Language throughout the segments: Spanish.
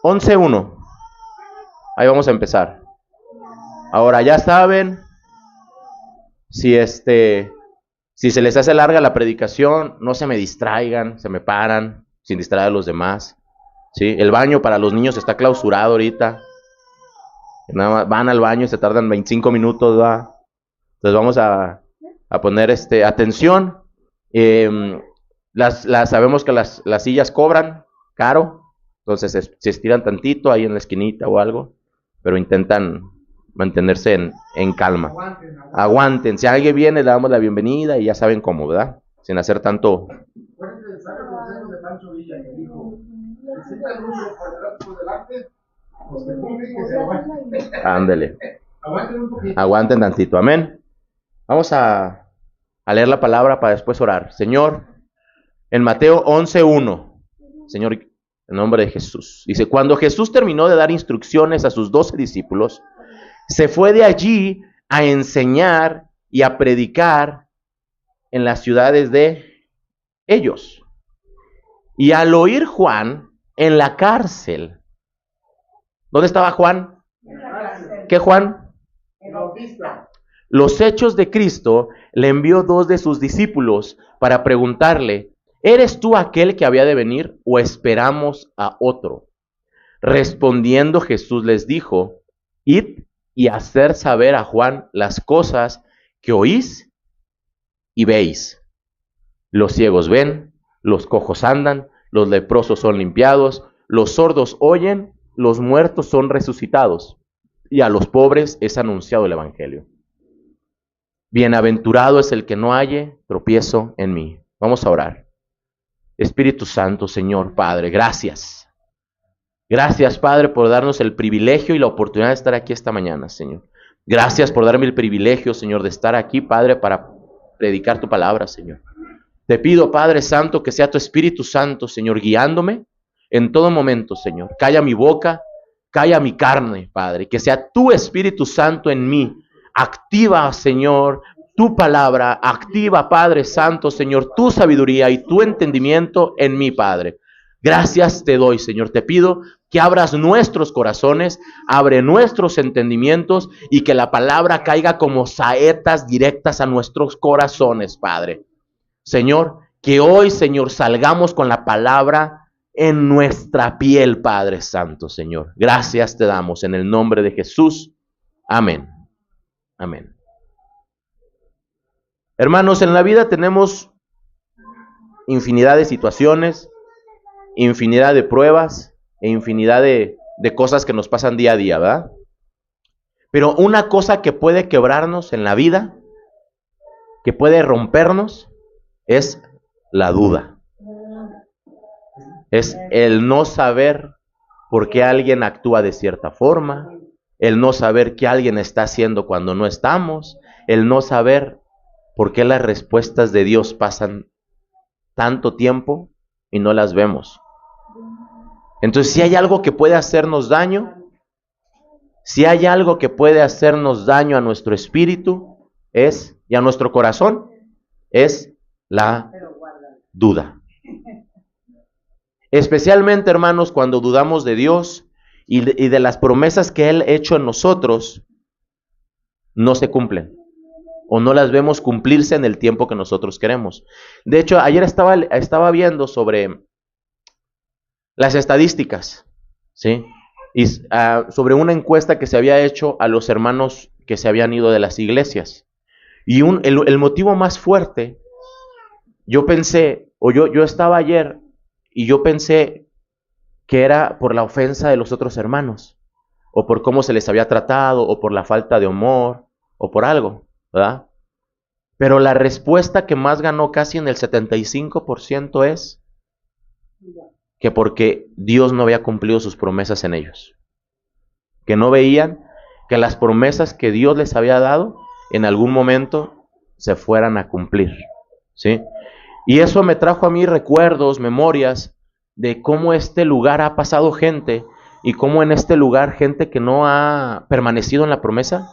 11:1. Ahí vamos a empezar. Ahora ya saben, si se les hace larga la predicación, no se me distraigan, se me paran, sin distraer a los demás. ¿Sí? El baño para los niños está clausurado ahorita. Nada más van al baño y se tardan 25 minutos, ¿va? Entonces vamos a poner atención. Sabemos que las sillas cobran caro, entonces se estiran tantito ahí en la esquinita o algo, pero intentan mantenerse en calma. Aguanten. Si alguien viene, le damos la bienvenida y ya saben cómo, ¿verdad? Sin hacer tanto. Ándele. Aguanten tantito, amén. Vamos a leer la palabra para después orar. Señor, en Mateo 11:1, Señor, en nombre de Jesús, dice: cuando Jesús terminó de dar instrucciones a sus 12 discípulos, se fue de allí a enseñar y a predicar en las ciudades de ellos. Y al oír Juan en la cárcel, ¿dónde estaba Juan? ¿Qué Juan? El Bautista. Los hechos de Cristo, le envió 2 de sus discípulos para preguntarle: ¿eres tú aquel que había de venir o esperamos a otro? Respondiendo Jesús les dijo: id y hacer saber a Juan las cosas que oís y veis. Los ciegos ven, los cojos andan, los leprosos son limpiados, los sordos oyen, los muertos son resucitados, y a los pobres es anunciado el evangelio. Bienaventurado es el que no halle tropiezo en mí. Vamos a orar. Espíritu Santo, Señor, Padre, gracias. Gracias, Padre, por darnos el privilegio y la oportunidad de estar aquí esta mañana, Señor. Gracias por darme el privilegio, Señor, de estar aquí, Padre, para predicar tu palabra, Señor. Te pido, Padre Santo, que sea tu Espíritu Santo, Señor, guiándome en todo momento, Señor. Calla mi boca, calla mi carne, Padre. Que sea tu Espíritu Santo en mí. Activa, Señor, tu palabra. Activa, Padre Santo, Señor, tu sabiduría y tu entendimiento en mí, Padre. Gracias te doy, Señor. Te pido que abras nuestros corazones, abre nuestros entendimientos y que la palabra caiga como saetas directas a nuestros corazones, Padre. Señor, que hoy, Señor, salgamos con la palabra en nuestra piel, Padre Santo, Señor. Gracias te damos en el nombre de Jesús. Amén. Amén. Hermanos, en la vida tenemos infinidad de situaciones, infinidad de pruebas e infinidad de cosas que nos pasan día a día, ¿verdad? Pero una cosa que puede quebrarnos en la vida, que puede rompernos, es la duda. Es el no saber por qué alguien actúa de cierta forma, el no saber qué alguien está haciendo cuando no estamos, el no saber por qué las respuestas de Dios pasan tanto tiempo y no las vemos. Entonces, si hay algo que puede hacernos daño, si hay algo que puede hacernos daño a nuestro espíritu y a nuestro corazón, es la duda. Especialmente, hermanos, cuando dudamos de Dios y de las promesas que Él ha hecho en nosotros, no se cumplen o no las vemos cumplirse en el tiempo que nosotros queremos. De hecho, ayer estaba viendo sobre las estadísticas, ¿sí? Y sobre una encuesta que se había hecho a los hermanos que se habían ido de las iglesias. Y el motivo más fuerte, yo pensé, yo estaba ayer y yo pensé que era por la ofensa de los otros hermanos, o por cómo se les había tratado, o por la falta de amor, o por algo, ¿verdad? Pero la respuesta que más ganó casi en el 75% es que porque Dios no había cumplido sus promesas en ellos. Que no veían que las promesas que Dios les había dado en algún momento se fueran a cumplir, ¿sí? Y eso me trajo a mí recuerdos, memorias de cómo este lugar ha pasado gente y cómo en este lugar gente que no ha permanecido en la promesa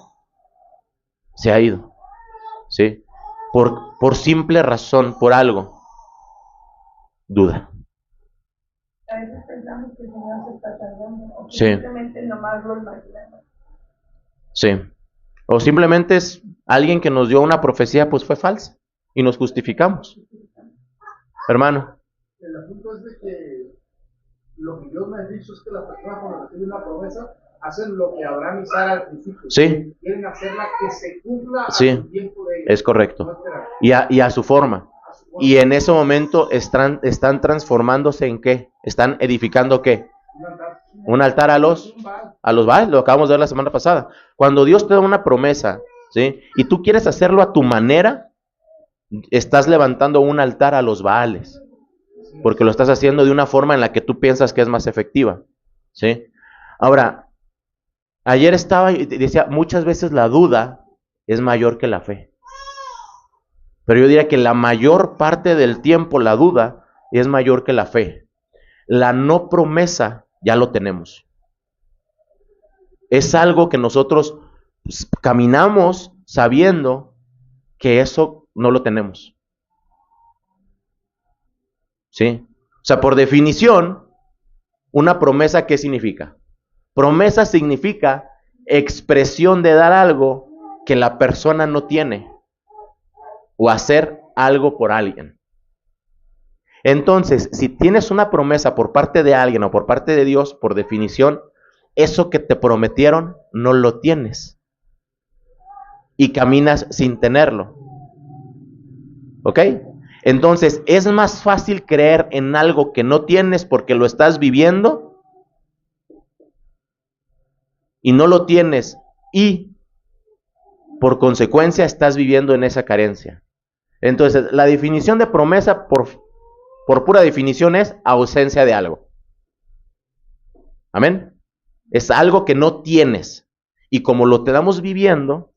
se ha ido, ¿sí? Por simple razón, por algo, duda. A veces pensamos que el Señor se está tardando, o que Sí. simplemente nomás lo imaginamos. Sí. O simplemente es alguien que nos dio una profecía, pues fue falsa. Y nos justificamos. Hermano. El asunto es de que lo que Dios me ha dicho es que las personas cuando reciben una promesa hacen lo que Abraham y Sara al principio. Sí. Quieren hacerla que se cumpla a Sí. su tiempo de ellos. Es correcto. No esperar. Y a su forma. A su forma. Y en ese momento están transformándose en qué? Están edificando qué? Un altar a los Baal, lo acabamos de ver la semana pasada. Cuando Dios te da una promesa, ¿sí? Y tú quieres hacerlo a tu manera, estás levantando un altar a los Baales. Porque lo estás haciendo de una forma en la que tú piensas que es más efectiva, ¿sí? Ahora, ayer estaba y decía, muchas veces la duda es mayor que la fe. Pero yo diría que la mayor parte del tiempo la duda es mayor que la fe. La no promesa ya lo tenemos. Es algo que nosotros pues, caminamos sabiendo que eso no lo tenemos. ¿Sí? O sea, por definición, una promesa, ¿qué significa? Promesa significa expresión de dar algo que la persona no tiene o hacer algo por alguien. Entonces, si tienes una promesa por parte de alguien o por parte de Dios, por definición, eso que te prometieron no lo tienes y caminas sin tenerlo. ¿Ok? Entonces, es más fácil creer en algo que no tienes porque lo estás viviendo y no lo tienes y por consecuencia estás viviendo en esa carencia. Entonces, la definición de promesa por pura definición es ausencia de algo. Amén. Es algo que no tienes y como lo estamos viviendo,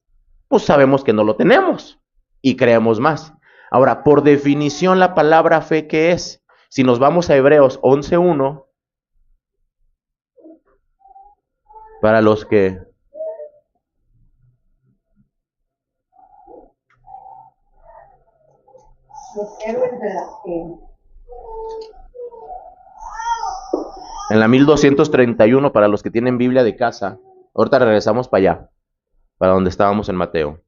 pues sabemos que no lo tenemos y creemos más. Ahora, por definición, la palabra fe, ¿qué es? Si nos vamos a Hebreos 11:1, para los que... Los héroes de la fe. En la 1231, para los que tienen Biblia de casa, ahorita regresamos para allá, para donde estábamos en Mateo.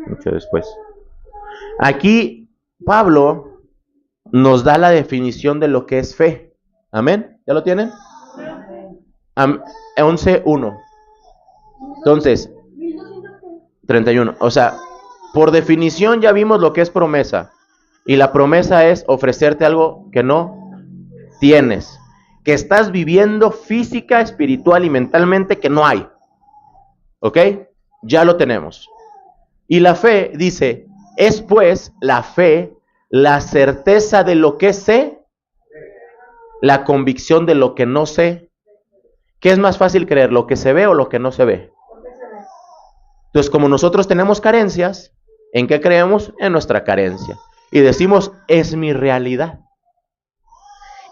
Mucho después. Aquí Pablo nos da la definición de lo que es fe. ¿Amén? ¿Ya lo tienen? 11:1. Entonces, 31. O sea, por definición ya vimos lo que es promesa. Y la promesa es ofrecerte algo que no tienes. Que estás viviendo física, espiritual y mentalmente que no hay. ¿Ok? Ya lo tenemos. Y la fe dice, es pues la fe, la certeza de lo que sé, la convicción de lo que no sé. ¿Qué es más fácil creer, lo que se ve o lo que no se ve? Entonces, como nosotros tenemos carencias, ¿en qué creemos? En nuestra carencia. Y decimos, es mi realidad.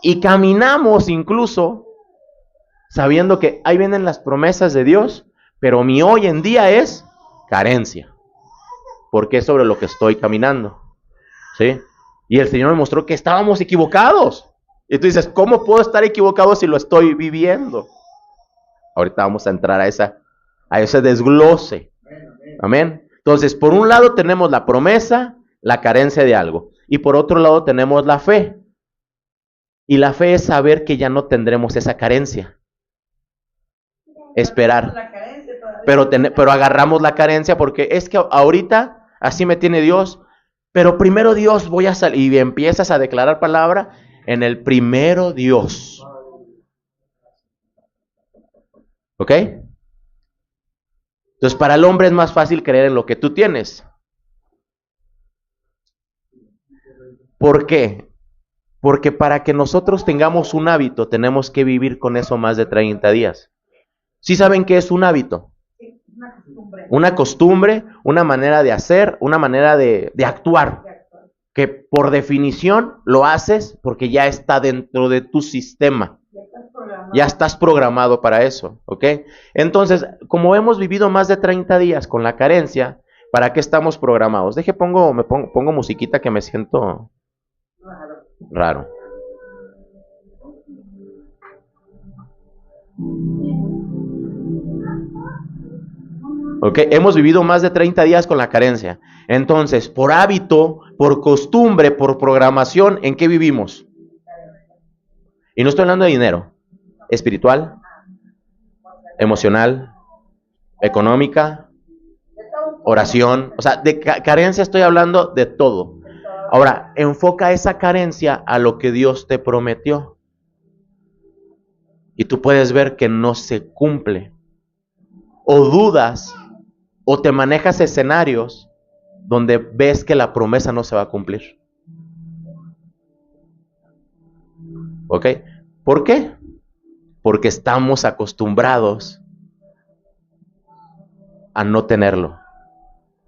Y caminamos incluso sabiendo que ahí vienen las promesas de Dios, pero mi hoy en día es carencia. Porque es sobre lo que estoy caminando. ¿Sí? Y el Señor me mostró que estábamos equivocados. Y tú dices, ¿cómo puedo estar equivocado si lo estoy viviendo? Ahorita vamos a entrar a ese desglose. Amén. Entonces, por un lado tenemos la promesa, la carencia de algo. Y por otro lado tenemos la fe. Y la fe es saber que ya no tendremos esa carencia. Esperar. Pero agarramos la carencia porque es que ahorita así me tiene Dios. Pero primero Dios voy a salir. Y empiezas a declarar palabra en el primero Dios. ¿Ok? Entonces para el hombre es más fácil creer en lo que tú tienes. ¿Por qué? Porque para que nosotros tengamos un hábito tenemos que vivir con eso más de 30 días. ¿Sí saben qué es un hábito? Una costumbre, una manera de hacer, una manera de actuar. Que por definición lo haces porque ya está dentro de tu sistema. Ya estás programado para eso, ¿ok? Entonces, como hemos vivido más de 30 días con la carencia, ¿para qué estamos programados? Pongo musiquita que me siento Raro. Ok, hemos vivido más de 30 días con la carencia. Entonces, por hábito, por costumbre, por programación, ¿en qué vivimos? Y no estoy hablando de dinero. Espiritual, emocional, económica, oración. O sea, de carencia estoy hablando de todo. Ahora, enfoca esa carencia a lo que Dios te prometió. Y tú puedes ver que no se cumple. O dudas, o te manejas escenarios donde ves que la promesa no se va a cumplir. ¿Ok? ¿Por qué? Porque estamos acostumbrados a no tenerlo,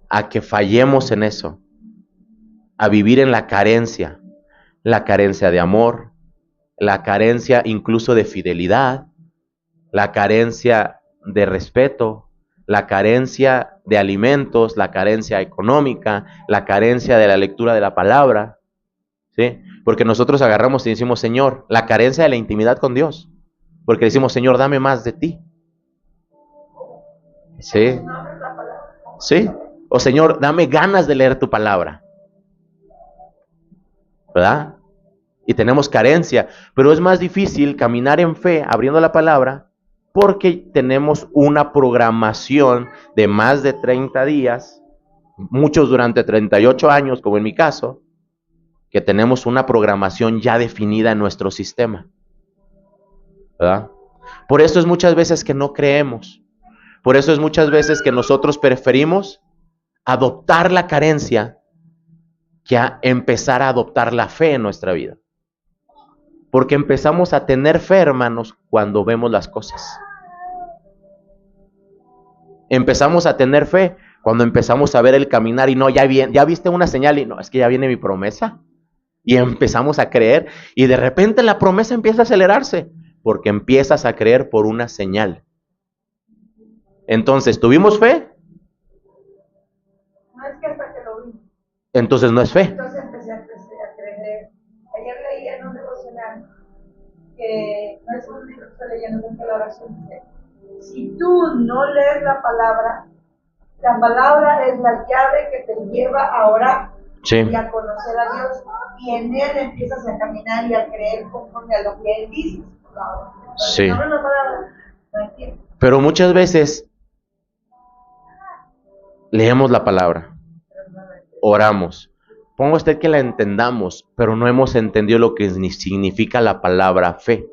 a que fallemos en eso, a vivir en la carencia de amor, la carencia incluso de fidelidad, la carencia de respeto, la carencia de alimentos, la carencia económica, la carencia de la lectura de la palabra, ¿sí? Porque nosotros agarramos y decimos, Señor, la carencia de la intimidad con Dios, porque decimos, Señor, dame más de ti. Sí, sí. O Señor, dame ganas de leer tu palabra, ¿verdad? Y tenemos carencia, pero es más difícil caminar en fe abriendo la palabra porque tenemos una programación de más de 30 días, muchos durante 38 años, como en mi caso, que tenemos una programación ya definida en nuestro sistema, ¿verdad? Por eso es muchas veces que no creemos, por eso es muchas veces que nosotros preferimos adoptar la carencia que a empezar a adoptar la fe en nuestra vida. Porque empezamos a tener fe, hermanos, cuando vemos las cosas. Empezamos a tener fe cuando empezamos a ver el caminar y no, ya viste una señal y no, es que ya viene mi promesa. Y empezamos a creer y de repente la promesa empieza a acelerarse porque empiezas a creer por una señal. Entonces, ¿tuvimos fe? No es que hasta que lo vi. Entonces no es fe. Entonces empecé a creer. Ayer leía en un devocional que no es un libro que estoy leyendo, es que la oración dice: si tú no lees la palabra es la llave que te lleva a orar, sí, y a conocer a Dios, y en Él empiezas a caminar y a creer conforme a lo que Él dice. Sí. No la palabra, pero muchas veces leemos la palabra, oramos, ponga usted que la entendamos, pero no hemos entendido lo que significa la palabra fe.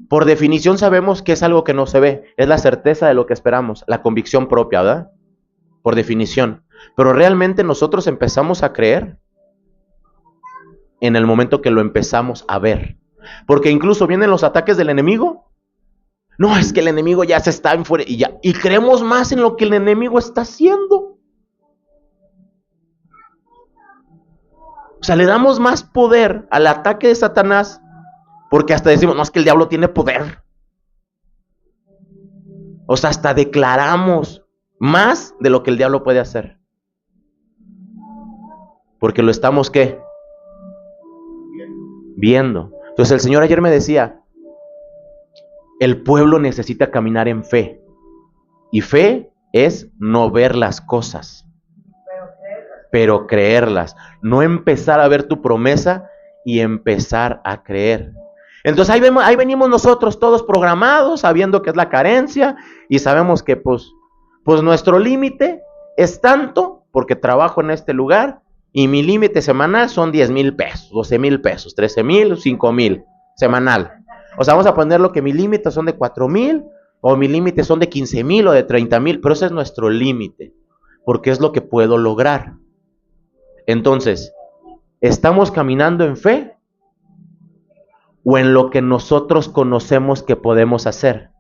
Por definición sabemos que es algo que no se ve, es la certeza de lo que esperamos, la convicción propia, ¿verdad? Por definición. Pero realmente nosotros empezamos a creer en el momento que lo empezamos a ver. Porque incluso vienen los ataques del enemigo. No, es que el enemigo ya se está y creemos más en lo que el enemigo está haciendo. O sea, le damos más poder al ataque de Satanás, porque hasta decimos, no, es que el diablo tiene poder. O sea, hasta declaramos más de lo que el diablo puede hacer. Porque lo estamos, ¿qué? Viendo. Entonces el Señor ayer me decía, el pueblo necesita caminar en fe. Y fe es no ver las cosas, pero creerlas. No empezar a ver tu promesa y empezar a creer. Entonces ahí venimos nosotros todos programados, sabiendo que es la carencia y sabemos que pues nuestro límite es tanto porque trabajo en este lugar y mi límite semanal son 10,000 pesos, 12,000 pesos, 13,000, 5,000 semanal. O sea, vamos a poner lo que mi límite son de 4,000 o mi límite son de 15,000 o de 30,000, pero ese es nuestro límite porque es lo que puedo lograr. Entonces, ¿estamos caminando en fe o en lo que nosotros conocemos que podemos hacer?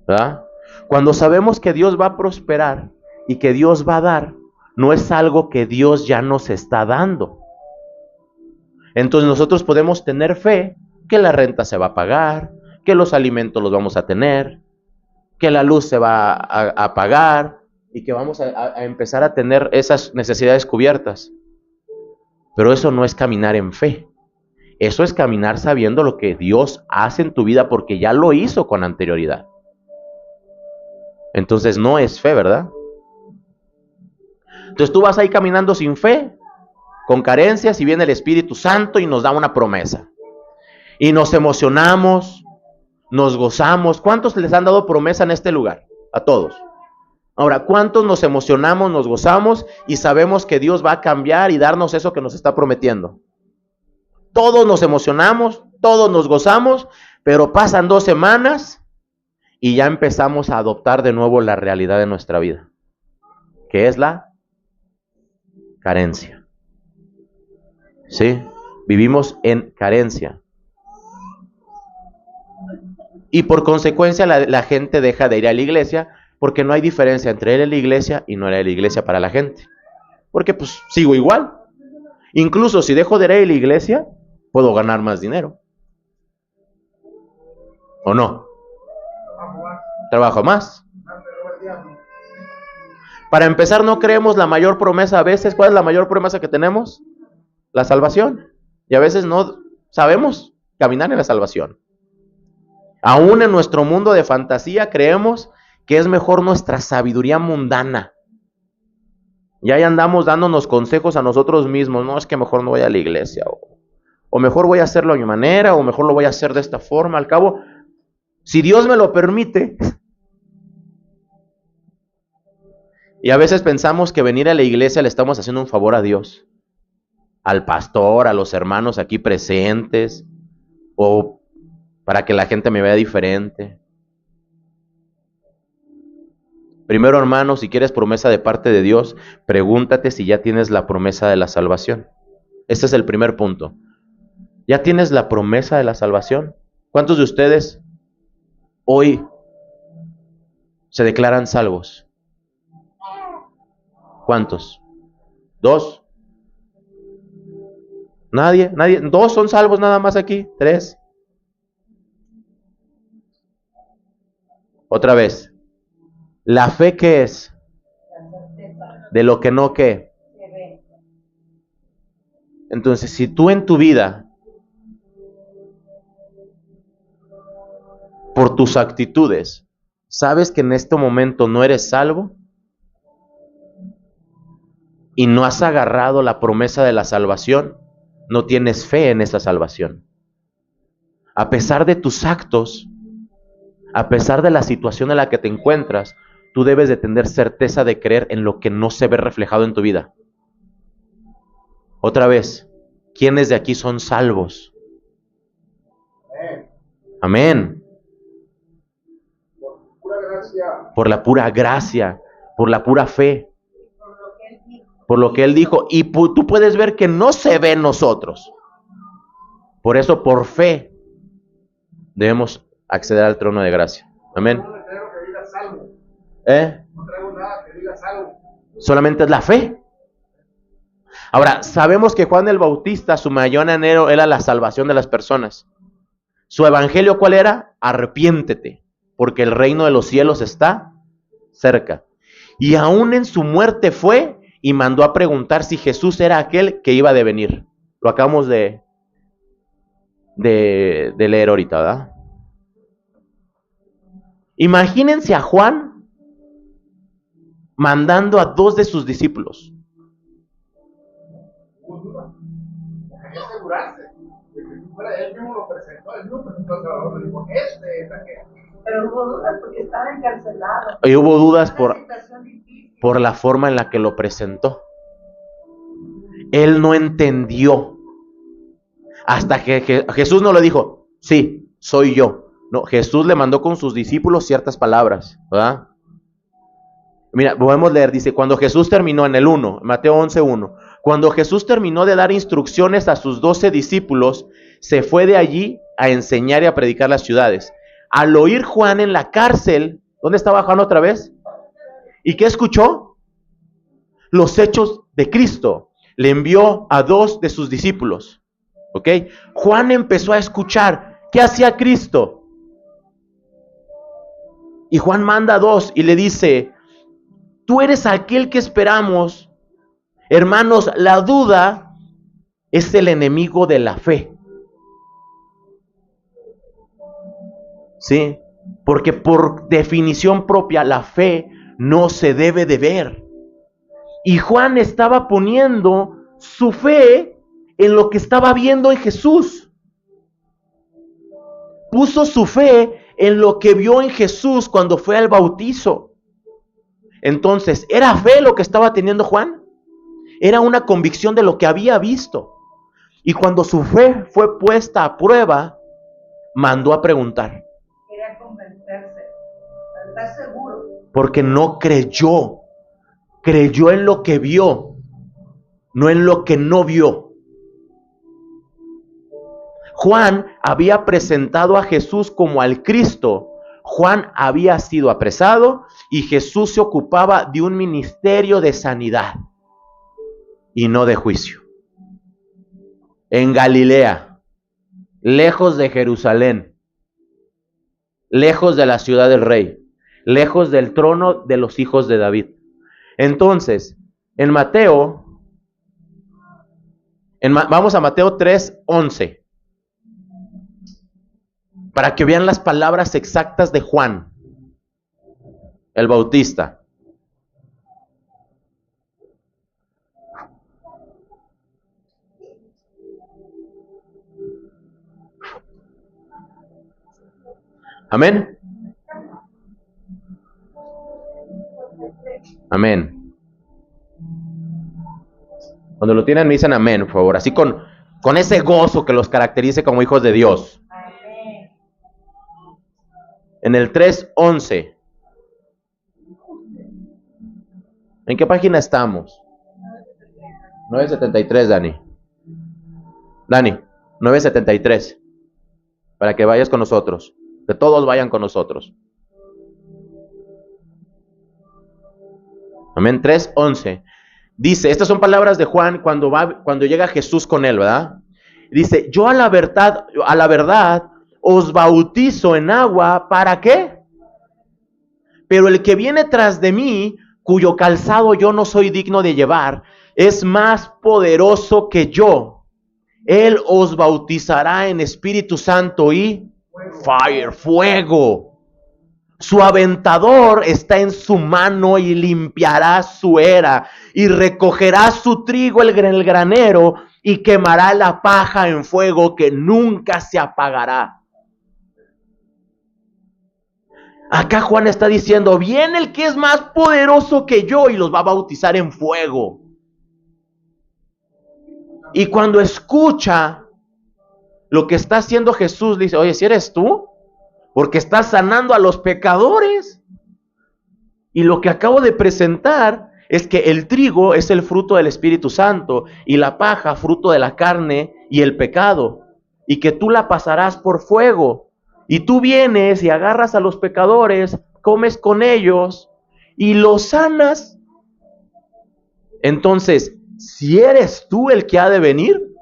¿Verdad? Cuando sabemos que Dios va a prosperar y que Dios va a dar, no es algo que Dios ya nos está dando. Entonces nosotros podemos tener fe que la renta se va a pagar, que los alimentos los vamos a tener, que la luz se va a pagar y que vamos a empezar a tener esas necesidades cubiertas. Pero eso no es caminar en fe. Eso es caminar sabiendo lo que Dios hace en tu vida porque ya lo hizo con anterioridad. Entonces no es fe, ¿verdad? Entonces tú vas ahí caminando sin fe, con carencias, y viene el Espíritu Santo y nos da una promesa. Y nos emocionamos, nos gozamos. ¿Cuántos les han dado promesa en este lugar? A todos. Ahora, ¿cuántos nos emocionamos, nos gozamos y sabemos que Dios va a cambiar y darnos eso que nos está prometiendo? Todos nos emocionamos, todos nos gozamos, pero pasan 2 semanas y ya empezamos a adoptar de nuevo la realidad de nuestra vida, que es la carencia. ¿Sí? Vivimos en carencia. Y por consecuencia la gente deja de ir a la iglesia porque no hay diferencia entre ir a la iglesia y no ir a la iglesia para la gente. Porque pues sigo igual. Incluso si dejo de ir a la iglesia, puedo ganar más dinero. ¿O no? Trabajo más. Para empezar, no creemos la mayor promesa a veces. ¿Cuál es la mayor promesa que tenemos? La salvación. Y a veces no sabemos caminar en la salvación. Aún en nuestro mundo de fantasía creemos que es mejor nuestra sabiduría mundana. Y ahí andamos dándonos consejos a nosotros mismos. No, es que mejor no voy a la iglesia. O mejor voy a hacerlo a mi manera. O mejor lo voy a hacer de esta forma. Al cabo, si Dios me lo permite. Y a veces pensamos que venir a la iglesia le estamos haciendo un favor a Dios. Al pastor, a los hermanos aquí presentes. O para que la gente me vea diferente. Primero, hermano, si quieres promesa de parte de Dios, pregúntate si ya tienes la promesa de la salvación. Este es el primer punto. ¿Ya tienes la promesa de la salvación? ¿Cuántos de ustedes hoy se declaran salvos? ¿Cuántos? ¿2? ¿Nadie? ¿Nadie? 2 son salvos nada más aquí. 3. Otra vez. ¿La fe qué es? De lo que no qué. Entonces, si tú en tu vida, por tus actitudes, sabes que en este momento no eres salvo y no has agarrado la promesa de la salvación, no tienes fe en esa salvación. A pesar de tus actos, a pesar de la situación en la que te encuentras, tú debes de tener certeza de creer en lo que no se ve reflejado en tu vida. Otra vez, ¿quiénes de aquí son salvos? Amén. Por la pura gracia, por la pura fe, por lo que Él dijo. Y tú puedes ver que no se ve en nosotros. Por eso, por fe, debemos acceder al trono de gracia. Amén. No traigo nada que diga salvo. Solamente es la fe. Ahora, sabemos que Juan el Bautista, su mayor anhelo era la salvación de las personas. ¿Su evangelio cuál era? Arrepiéntete, porque el reino de los cielos está cerca. Y aún en su muerte fue y mandó a preguntar si Jesús era aquel que iba a venir. Lo acabamos de leer ahorita, ¿verdad? Imagínense a Juan mandando a 2 de sus discípulos. Hay que asegurarse de que fuera él mismo lo presentó, él mismo presentó al Salvador, le dijo, este es aquel. Pero hubo dudas porque estaba encarcelado. Y hubo dudas por la forma en la que lo presentó. Él no entendió. Hasta que Jesús no le dijo, sí, soy yo. No, Jesús le mandó con sus discípulos ciertas palabras, ¿verdad? Mira, podemos leer, dice, cuando Jesús terminó en el 1, Mateo 11:1, cuando Jesús terminó de dar instrucciones a sus 12 discípulos, se fue de allí a enseñar y a predicar las ciudades. Al oír Juan en la cárcel, ¿dónde estaba Juan otra vez? ¿Y qué escuchó? Los hechos de Cristo. Le envió a 2 de sus discípulos. ¿Ok? Juan empezó a escuchar. ¿Qué hacía Cristo? Y Juan manda a 2 y le dice, tú eres aquel que esperamos. Hermanos, la duda es el enemigo de la fe. ¿Sí? Porque por definición propia la fe no se debe de ver. Y Juan estaba poniendo su fe en lo que estaba viendo en Jesús. Puso su fe en lo que vio en Jesús cuando fue al bautizo. Entonces, ¿era fe lo que estaba teniendo Juan? Era una convicción de lo que había visto. Y cuando su fe fue puesta a prueba, mandó a preguntar. Quería convencerse, estar seguro. Porque no creyó. Creyó en lo que vio, no en lo que no vio. Juan había presentado a Jesús como al Cristo. Juan había sido apresado y Jesús se ocupaba de un ministerio de sanidad y no de juicio. En Galilea, lejos de Jerusalén, lejos de la ciudad del rey, lejos del trono de los hijos de David. Entonces, en Mateo, vamos a Mateo 3:11, para que vean las palabras exactas de Juan, el Bautista. Amén. Amén. Cuando lo tienen me dicen amén, por favor. Así con ese gozo que los caracterice como hijos de Dios. Amén. En el 3:11. ¿En qué página estamos? 973, Dani. Dani, 973. Para que vayas con nosotros. Que todos vayan con nosotros. Amén. 3:11. Dice, estas son palabras de Juan cuando llega Jesús con él, ¿verdad? Dice, yo a la verdad os bautizo en agua, ¿para qué? Pero el que viene tras de mí, cuyo calzado yo no soy digno de llevar, es más poderoso que yo. Él os bautizará en Espíritu Santo y fuego. Su aventador está en su mano y limpiará su era y recogerá su trigo en el granero y quemará la paja en fuego que nunca se apagará. Acá Juan está diciendo, viene el que es más poderoso que yo y los va a bautizar en fuego. Y cuando escucha lo que está haciendo Jesús, dice, oye, ¿si eres tú? Porque estás sanando a los pecadores. Y lo que acabo de presentar es que el trigo es el fruto del Espíritu Santo y la paja fruto de la carne y el pecado. Y que tú la pasarás por fuego. Y tú vienes y agarras a los pecadores, comes con ellos y los sanas. Entonces, si eres tú el que ha de venir,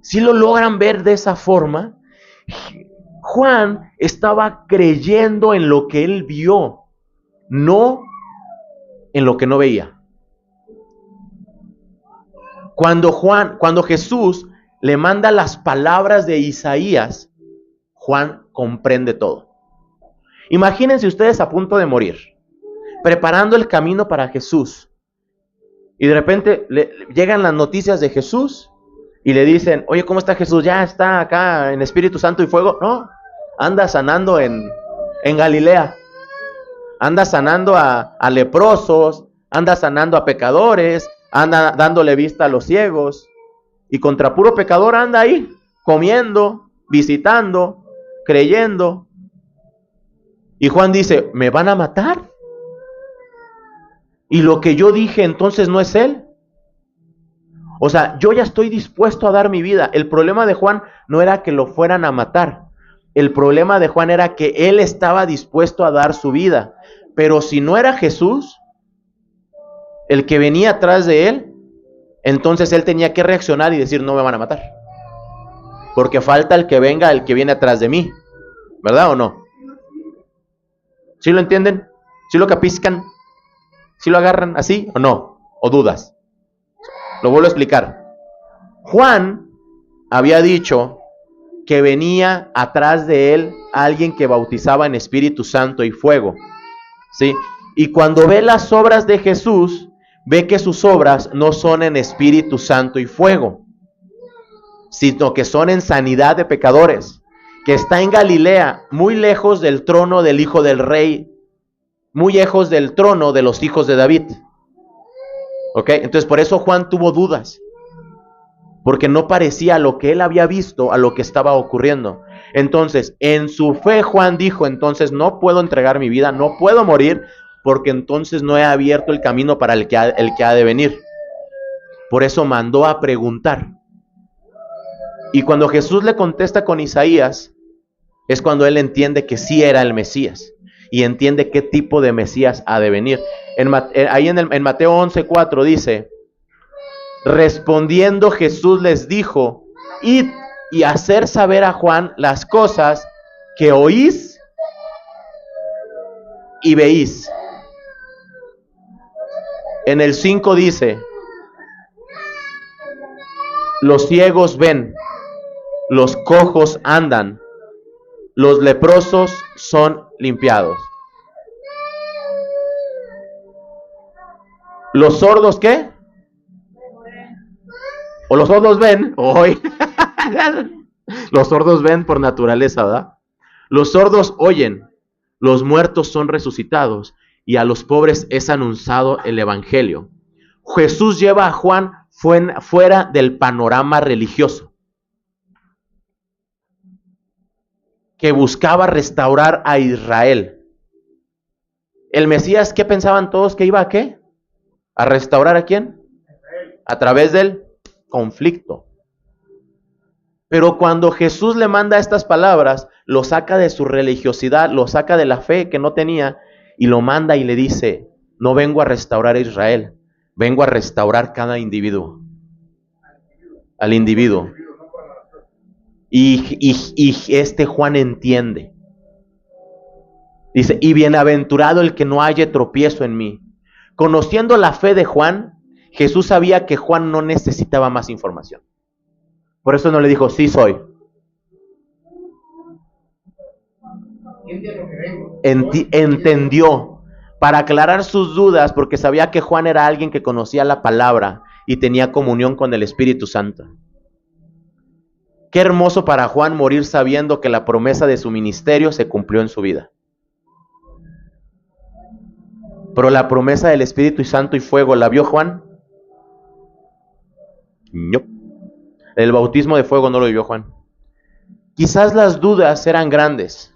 si lo logran ver de esa forma, Juan estaba creyendo en lo que él vio, no en lo que no veía. Cuando Jesús le manda las palabras de Isaías, Juan comprende todo. Imagínense ustedes a punto de morir, preparando el camino para Jesús, y de repente llegan las noticias de Jesús y le dicen, oye, ¿cómo está Jesús? ¿Ya está acá en Espíritu Santo y fuego? No, anda sanando en Galilea. Anda sanando a leprosos, anda sanando a pecadores, anda dándole vista a los ciegos. Y contra puro pecador anda ahí, comiendo, visitando, creyendo. Y Juan dice, ¿me van a matar? Y lo que yo dije entonces no es él. O sea, yo ya estoy dispuesto a dar mi vida. El problema de Juan no era que lo fueran a matar. El problema de Juan era que él estaba dispuesto a dar su vida. Pero si no era Jesús, el que venía atrás de él, entonces él tenía que reaccionar y decir, no me van a matar. Porque falta el que venga, el que viene atrás de mí. ¿Verdad o no? ¿Sí lo entienden? ¿Sí lo capiscan? ¿Sí lo agarran así o no? ¿O dudas? Lo vuelvo a explicar. Juan había dicho que venía atrás de él alguien que bautizaba en Espíritu Santo y fuego, ¿sí? Y cuando ve las obras de Jesús, ve que sus obras no son en Espíritu Santo y fuego, sino que son en sanidad de pecadores, que está en Galilea, muy lejos del trono del Hijo del Rey, muy lejos del trono de los hijos de David. ¿Ok? Entonces por eso Juan tuvo dudas, porque no parecía a lo que él había visto, a lo que estaba ocurriendo. Entonces, en su fe Juan dijo, entonces no puedo entregar mi vida, no puedo morir, porque entonces no he abierto el camino para el que ha de venir. Por eso mandó a preguntar. Y cuando Jesús le contesta con Isaías, es cuando él entiende que sí era el Mesías. Y entiende qué tipo de Mesías ha de venir. En Mateo 11:4 dice, respondiendo Jesús les dijo, id y hacer saber a Juan las cosas que oís y veís. En el 5 dice, los ciegos ven, los cojos andan, los leprosos son limpiados. ¿Los sordos qué? ¿O los sordos ven? Hoy. Los sordos ven por naturaleza, ¿verdad? Los sordos oyen, los muertos son resucitados y a los pobres es anunciado el evangelio. Jesús lleva a Juan fuera del panorama religioso, que buscaba restaurar a Israel. El Mesías, ¿qué pensaban todos que iba a qué? ¿A restaurar a quién? A través del conflicto. Pero cuando Jesús le manda estas palabras, lo saca de su religiosidad, lo saca de la fe que no tenía y lo manda y le dice, no vengo a restaurar a Israel, vengo a restaurar cada individuo. Al individuo. Y este Juan entiende. Dice, y bienaventurado el que no haya tropiezo en mí. Conociendo la fe de Juan, Jesús sabía que Juan no necesitaba más información. Por eso no le dijo, sí soy. Entendió. Para aclarar sus dudas, porque sabía que Juan era alguien que conocía la palabra y tenía comunión con el Espíritu Santo. Qué hermoso para Juan morir sabiendo que la promesa de su ministerio se cumplió en su vida. Pero la promesa del Espíritu Santo y fuego, ¿la vio Juan? No. El bautismo de fuego no lo vio Juan. Quizás las dudas eran grandes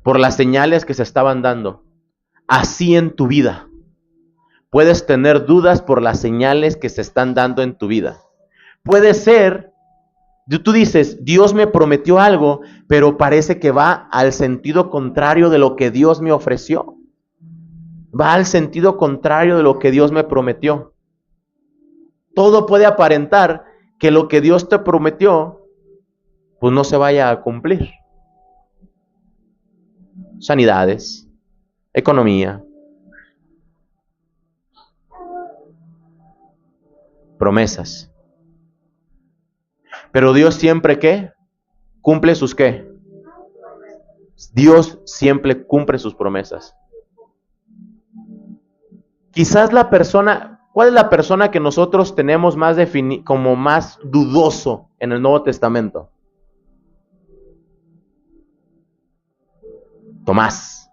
por las señales que se estaban dando. Así en tu vida. Puedes tener dudas por las señales que se están dando en tu vida. Puede ser, tú dices, Dios me prometió algo, pero parece que va al sentido contrario de lo que Dios me ofreció. Va al sentido contrario de lo que Dios me prometió. Todo puede aparentar que lo que Dios te prometió, pues no se vaya a cumplir. Sanidades, economía, promesas. Pero Dios siempre, ¿qué? Cumple sus ¿qué? Dios siempre cumple sus promesas. Quizás la persona, ¿cuál es la persona que nosotros tenemos más como más dudoso en el Nuevo Testamento? Tomás.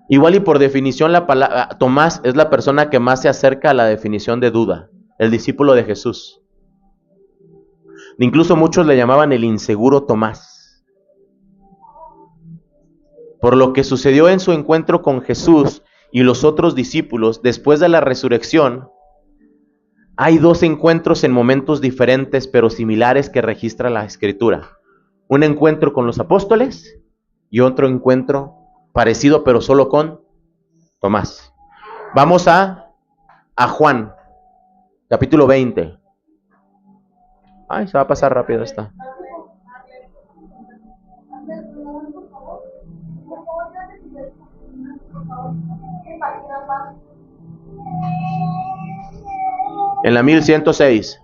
Igual y por definición la palabra Tomás es la persona que más se acerca a la definición de duda, el discípulo de Jesús. Incluso muchos le llamaban el inseguro Tomás. Por lo que sucedió en su encuentro con Jesús y los otros discípulos después de la resurrección, hay dos encuentros en momentos diferentes pero similares que registra la Escritura. Un encuentro con los apóstoles y otro encuentro parecido pero solo con Tomás. Vamos a Juan, capítulo 20. Ay, se va a pasar rápido esta. En la 1106.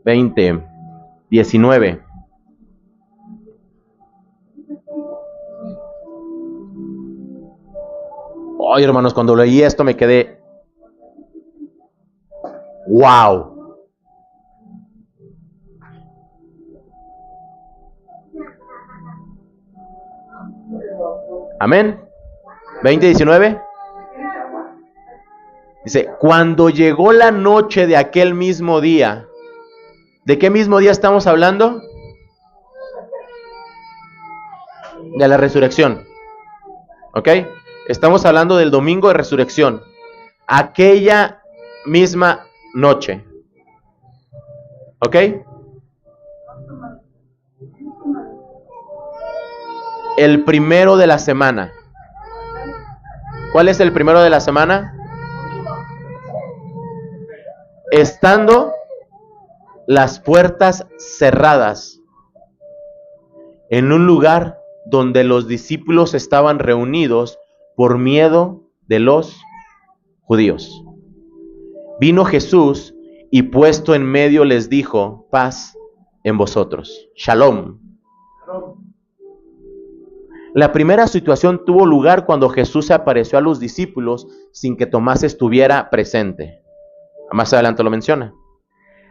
20, 19. Ay, hermanos, cuando leí esto me quedé, wow. Amén. 20:19. Dice, cuando llegó la noche de aquel mismo día. ¿De qué mismo día estamos hablando? De la resurrección. ¿Ok? Estamos hablando del domingo de resurrección. Aquella misma noche. ¿Ok? El primero de la semana. ¿Cuál es el primero de la semana? Estando las puertas cerradas en un lugar donde los discípulos estaban reunidos por miedo de los judíos. Vino Jesús y puesto en medio les dijo, paz en vosotros. Shalom. La primera situación tuvo lugar cuando Jesús se apareció a los discípulos sin que Tomás estuviera presente. Más adelante lo menciona.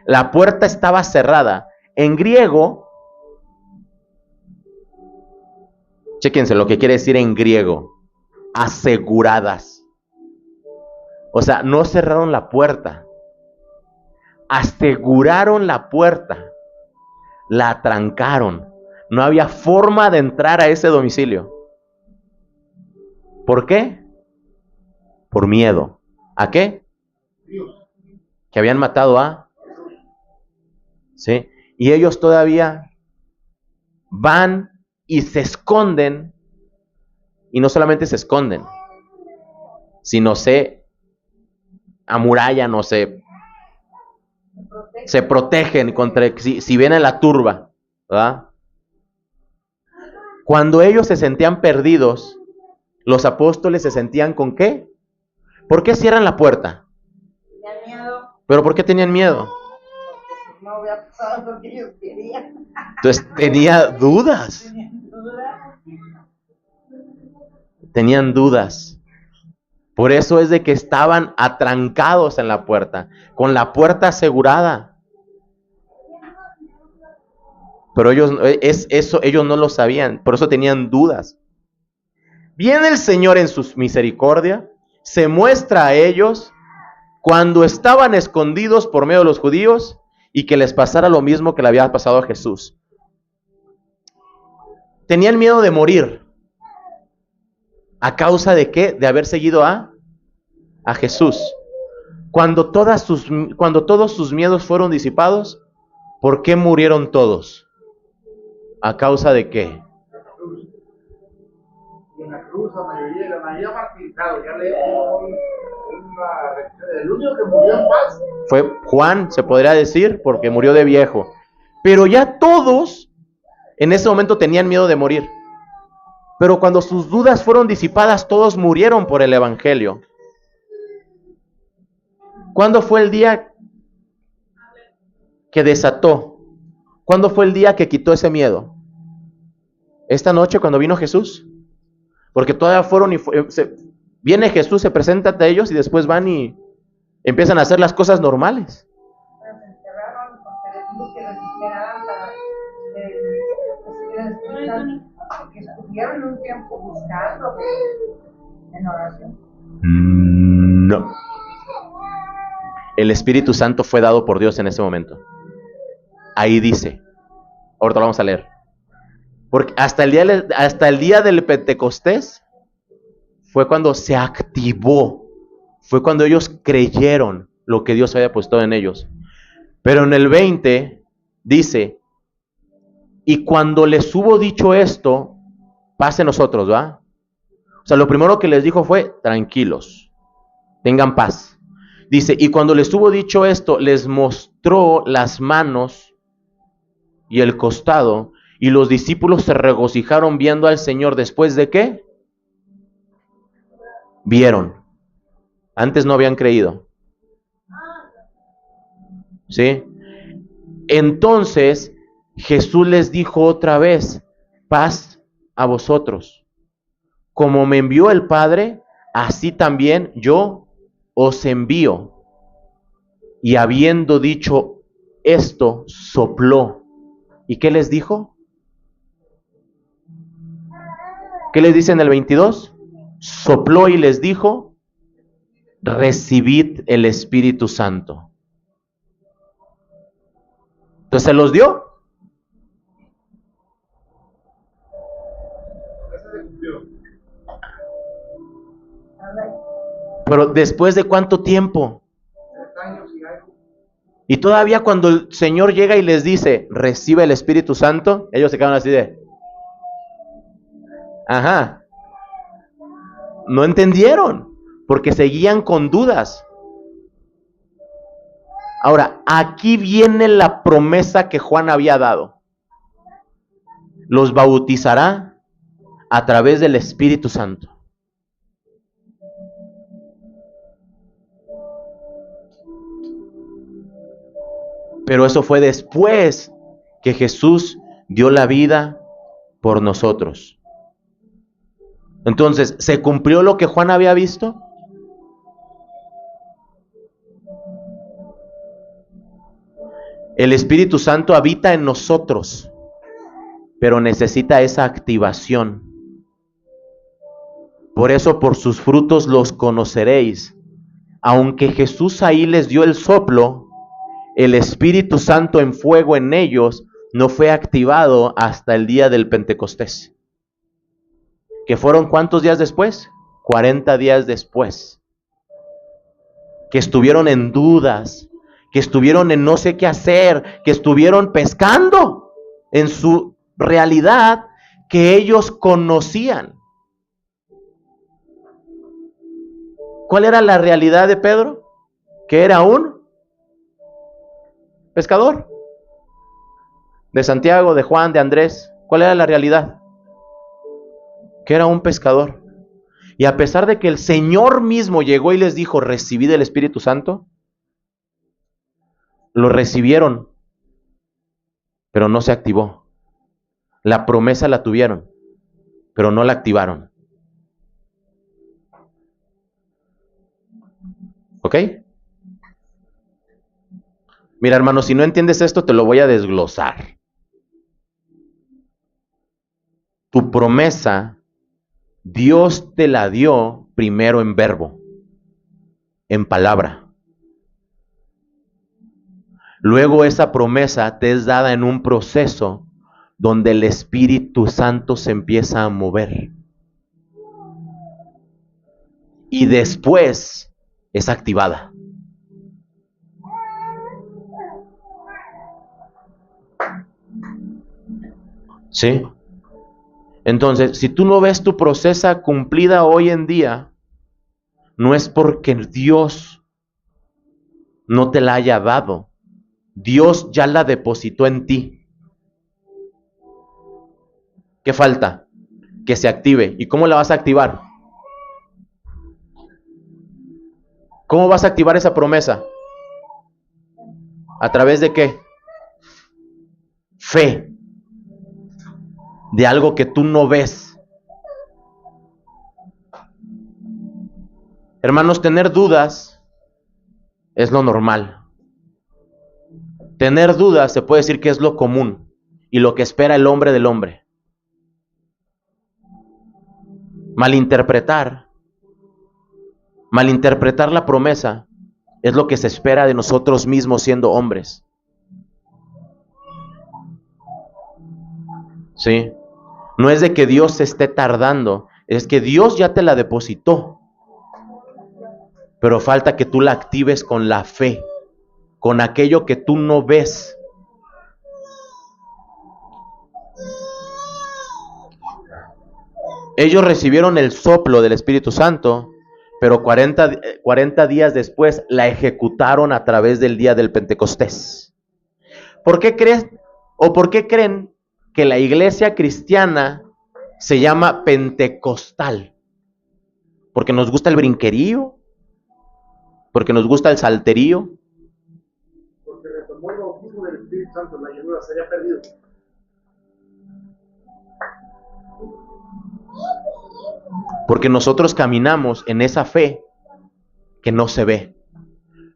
La puerta estaba cerrada. En griego, chéquense lo que quiere decir en griego. Aseguradas. O sea, no cerraron la puerta. Aseguraron la puerta. La atrancaron. No había forma de entrar a ese domicilio. ¿Por qué? Por miedo. ¿A qué? Que habían matado a... ¿Sí? Y ellos todavía van y se esconden. Y no solamente se esconden, sino se amurallan o se protegen contra si viene la turba, ¿verdad? Cuando ellos se sentían perdidos, los apóstoles se sentían ¿con qué? ¿Por qué cierran la puerta? Tenían miedo. ¿Pero por qué tenían miedo? Porque no había pasado lo que ellos querían. Entonces tenía dudas. Tenían dudas. Por eso es de que estaban atrancados en la puerta, con la puerta asegurada. Pero ellos no lo sabían, por eso tenían dudas. Viene el Señor en su misericordia, se muestra a ellos cuando estaban escondidos por medio de los judíos y que les pasara lo mismo que le había pasado a Jesús. Tenían miedo de morir. ¿A causa de qué? De haber seguido a Jesús. Cuando todos sus miedos fueron disipados, ¿por qué murieron todos? ¿A causa de qué? Y en la cruz, la mayoría martirizado. Ya leemos el único que murió en paz fue Juan, se podría decir, porque murió de viejo. Pero ya todos en ese momento tenían miedo de morir. Pero cuando sus dudas fueron disipadas, todos murieron por el evangelio. ¿Cuándo fue el día que desató? ¿Cuándo fue el día que quitó ese miedo? ¿Esta noche cuando vino Jesús? Porque todavía fueron y viene Jesús, se presenta ante ellos y después van y empiezan a hacer las cosas normales. Pero se encerraron porque les dijo que los esperaban para recibir el Espíritu Santo. Que estuvieron un tiempo buscando en oración. No. El Espíritu Santo fue dado por Dios en ese momento. Ahí dice. Ahorita lo vamos a leer. Porque hasta el día del Pentecostés fue cuando se activó. Fue cuando ellos creyeron lo que Dios había puesto en ellos. Pero en el 20 dice, y cuando les hubo dicho esto, paz en nosotros, ¿va? O sea, lo primero que les dijo fue, tranquilos, tengan paz. Dice, y cuando les hubo dicho esto, les mostró las manos y el costado, y los discípulos se regocijaron viendo al Señor. ¿Después de qué? Vieron. Antes no habían creído. ¿Sí? Entonces Jesús les dijo otra vez, paz a vosotros. Como me envió el Padre, así también yo os envío. Y habiendo dicho esto, sopló. ¿Y qué les dijo? ¿Qué les dice en el 22? Sopló y les dijo, recibid el Espíritu Santo. Entonces se los dio. Pero ¿después de cuánto tiempo? Y todavía cuando el Señor llega y les dice, recibe el Espíritu Santo, ellos se quedan así de, ajá, no entendieron, porque seguían con dudas. Ahora, aquí viene la promesa que Juan había dado. Los bautizará a través del Espíritu Santo. Pero eso fue después que Jesús dio la vida por nosotros. Entonces, ¿se cumplió lo que Juan había visto? El Espíritu Santo habita en nosotros, pero necesita esa activación. Por eso, por sus frutos los conoceréis. Aunque Jesús ahí les dio el soplo, el Espíritu Santo en fuego en ellos no fue activado hasta el día del Pentecostés. ¿Que fueron cuántos días después? 40 días después. Que estuvieron en dudas, que estuvieron en no sé qué hacer, que estuvieron pescando en su realidad que ellos conocían. ¿Cuál era la realidad de Pedro? Que era un pescador. De Santiago, de Juan, de Andrés. ¿Cuál era la realidad? Que era un pescador. Y a pesar de que el Señor mismo llegó y les dijo, recibid el Espíritu Santo, lo recibieron, pero no se activó. La promesa la tuvieron, pero no la activaron. ¿Ok? Mira, hermano, si no entiendes esto, te lo voy a desglosar. Tu promesa, Dios te la dio primero en verbo, en palabra. Luego esa promesa te es dada en un proceso donde el Espíritu Santo se empieza a mover. Y después es activada. ¿Sí? Entonces, si tú no ves tu promesa cumplida hoy en día, no es porque Dios no te la haya dado. Dios ya la depositó en ti. ¿Qué falta? Que se active. ¿Y cómo la vas a activar? ¿Cómo vas a activar esa promesa? ¿A través de qué? Fe. De algo que tú no ves. Hermanos, tener dudas es lo normal. Tener dudas se puede decir que es lo común y lo que espera el hombre del hombre. Malinterpretar la promesa es lo que se espera de nosotros mismos siendo hombres. ¿Sí? No es de que Dios se esté tardando, es que Dios ya te la depositó. Pero falta que tú la actives con la fe, con aquello que tú no ves. Ellos recibieron el soplo del Espíritu Santo, pero 40 días después la ejecutaron a través del día del Pentecostés. ¿Por qué crees o por qué creen que la iglesia cristiana se llama pentecostal? ¿Porque nos gusta el brinquerío? porque nos gusta el salterío, Porque retomó el bautismo del Espíritu Santo, la llenura se había perdido. porque nosotros caminamos en esa fe que no se ve.